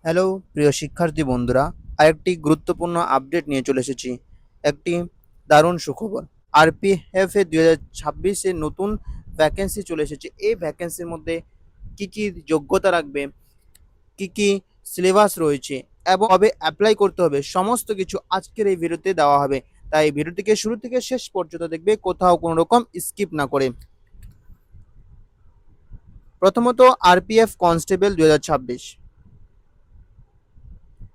Hello প্রিয় শিক্ষার্থী বন্ধুরা, আরেকটি গুরুত্বপূর্ণ আপডেট নিয়ে চলে এসেছি। একটি দারুণ সুখবর। আরপিএফ এ 2026 নতুন ভ্যাকেন্সি চলে এসেছে। এই ভ্যাকেন্সির মধ্যে কি কি যোগ্যতা রাখবে, কি কি সিলেবাস রয়েছে এবং কবে অ্যাপ্লাই করতে হবে, সমস্ত কিছু আজকের এই ভিডিওতে দেওয়া হবে। তাই ভিডিওটিকে শুরু থেকে শেষ পর্যন্ত দেখবে, কোথাও কোনো রকম স্কিপ না করে। প্রথমত আরপিএফ কনস্টেবল 2026,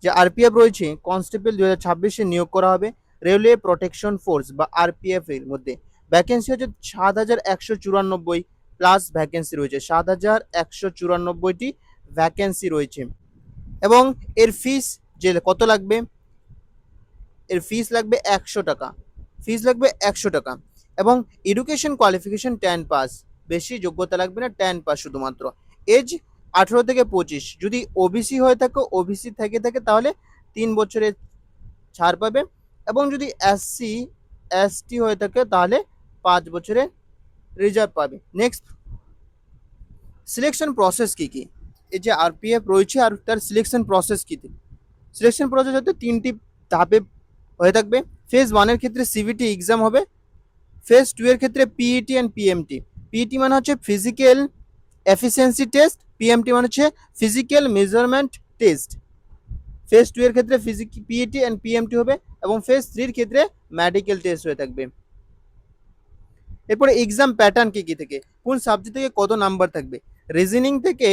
যে আরপিএফ রয়েছে কনস্টেবল 2026 নিয়োগ করা হবে রেলওয়ে প্রোটেকশন ফোর্স বা আরপিএফ এর মধ্যে। ভ্যাকেন্সি হচ্ছে 7,194 প্লাস ভ্যাকেন্সি রয়েছে, 7,194টি ভ্যাকেন্সি রয়েছে। এবং এর ফিস যে কত লাগবে, এর ফিস লাগবে 100 টাকা, ফিস লাগবে 100 টাকা। এবং এডুকেশন কোয়ালিফিকেশন 10 পাস, বেশি যোগ্যতা লাগবে না, 10 পাস শুধুমাত্র। এজ 18 থেকে 25, যদি ওবিসি হয়ে থাকে, ওবিসি থেকে থাকে তাহলে 3 বছরের ছাড় পাবে। এবং যদি এসসি এসটি হয়ে থাকে তাহলে 5 বছরের রিজার্ভ পাবে। নেক্সট, সিলেকশন প্রসেস কি কি, এই যে আরপিএফ রয়েছে আর তার সিলেকশন প্রসেস কি, সিলেকশন প্রসেস হতে 3টি ধাপে হয়ে থাকবে। ফেজ 1 ক্ষেত্রে সিভিটি এক্সাম হবে, ফেজ 2 এর ক্ষেত্রে পিইটি অ্যান্ড পিএমটি। পিইটি মানে হচ্ছে ফিজিক্যাল এফিসিয়েন্সি টেস্ট, পিএমটি মানে হচ্ছে ফিজিক্যাল মেজারমেন্ট টেস্ট। ফেজ 2 এর ক্ষেত্রে পিইটি অ্যান্ড পিএমটি হবে এবং ফেজ 3 এর ক্ষেত্রে মেডিকেল টেস্ট হয়ে থাকবে। এরপরে এক্সাম প্যাটার্ন কি কি থেকে, কোন সাবজেক্ট থেকে কত নাম্বার থাকবে। রিজনিং থেকে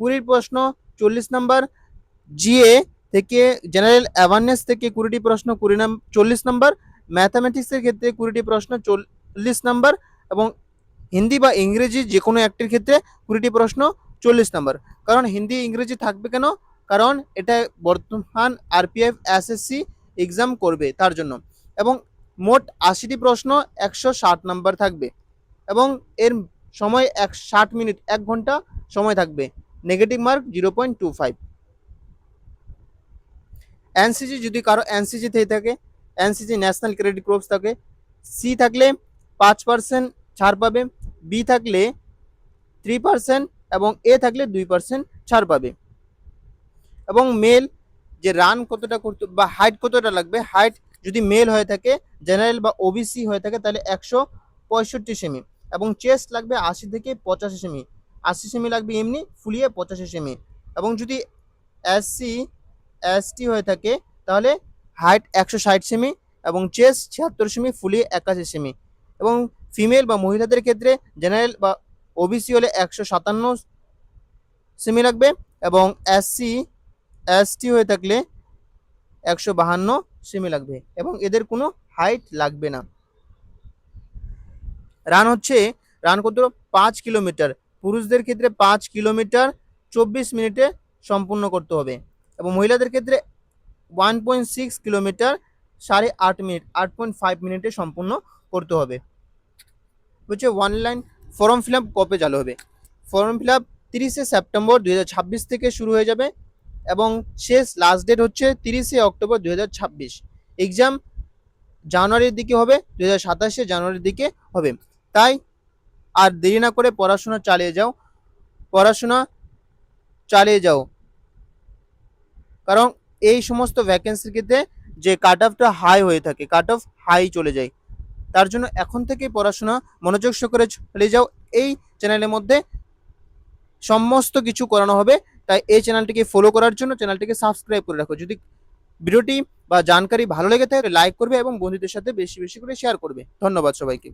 20 প্রশ্ন 40 নাম্বার, জিএ থেকে জেনারেল অ্যাওয়ারনেস থেকে 20টি প্রশ্ন 40 নাম্বার, ম্যাথামেটিক্সের ক্ষেত্রে 20টি প্রশ্ন 40 নাম্বার, এবং হিন্দি বা ইংরেজি যে কোনো একটির ক্ষেত্রে 20টি প্রশ্ন 40 নাম্বার। কারণ হিন্দি ইংরেজি থাকবে কেন, কারণ এটা বর্তমান আরপিএফ এসএসসি এক্সাম করবে তার জন্য। এবং মোট 80টি প্রশ্ন 160 নাম্বার থাকবে এবং এর সময় 60 মিনিট, 1 ঘন্টা সময় থাকবে। Negative mark 0.25। এনসিজি, যদি কারো এনসিজি থেকে থাকে, এনসিজি ন্যাশনাল ক্রেডিট কোর্স থাকে, সি থাকলে 5% ছাড় পাবে, বি থাকলে 3% এবং এ থাকলে 2% ছাড় পাবে। এবং মেল যে রান কতটা করতে বা হাইট কতটা লাগবে, হাইট যদি মেল হয়ে থাকে, জেনারেল বা ওবিসি হয়ে থাকে তাহলে 165 সেমি, এবং চেস্ট লাগবে 80 থেকে 85 সেমি, 80 সেমি লাগবে এমনি ফুলিয়ে 85 সেমি। এবং যদি এসসি এসটি হয়ে থাকে তাহলে হাইট 160 সেমি এবং চেস্ট 76 সেমি ফুলিয়ে 81 সেমি। এবং ফিমেল বা মহিলাদের ক্ষেত্রে জেনারেল বা ওবিসি হলে 157 সেমি লাগবে এবং এসসি এসটি হয়ে থাকলে 152 সেমি লাগবে এবং এদের কোনো হাইট লাগবে না। রান কত, 5 কিলোমিটার, পুরুষদের ক্ষেত্রে 5 কিলোমিটার 24 মিনিটে সম্পূর্ণ করতে হবে এবং মহিলাদের ক্ষেত্রে 1.6 কিলোমিটার 8.5 মিনিট, 8.5 মিনিটে সম্পূর্ণ করতে হবে। হচ্ছে অনলাইন ফর্ম ফিল আপ কবে চালু হবে, ফর্ম ফিল আপ 30 সেপ্টেম্বর 2026 থেকে শুরু হয়ে যাবে এবং শেষ লাস্ট ডেট হচ্ছে 30 অক্টোবর 2026। এক্সাম জানুয়ারির দিকে হবে, 2027 জানুয়ারির দিকে হবে। তাই আর দেরি না করে পড়াশোনা চালিয়ে যাও, কারণ এই সমস্ত ভ্যাকেন্সির ক্ষেত্রে যে কাট অফটা হাই হয়ে থাকে, কাট অফ হাই চলে যায়, তার জন্য এখন থেকে পড়াশোনা মনোযোগ সহকারে চলে যাও। এই চ্যানেলের মধ্যে সমস্ত কিছু করানো হবে, তাই এই চ্যানেলটিকে ফলো করার জন্য চ্যানেলটিকে সাবস্ক্রাইব করে রাখো। যদি ভিডিওটি বা জানকারি ভালো লেগে থাকে লাইক করবে এবং বন্ধুদের সাথে বেশি বেশি করে শেয়ার করবে। ধন্যবাদ সবাইকে।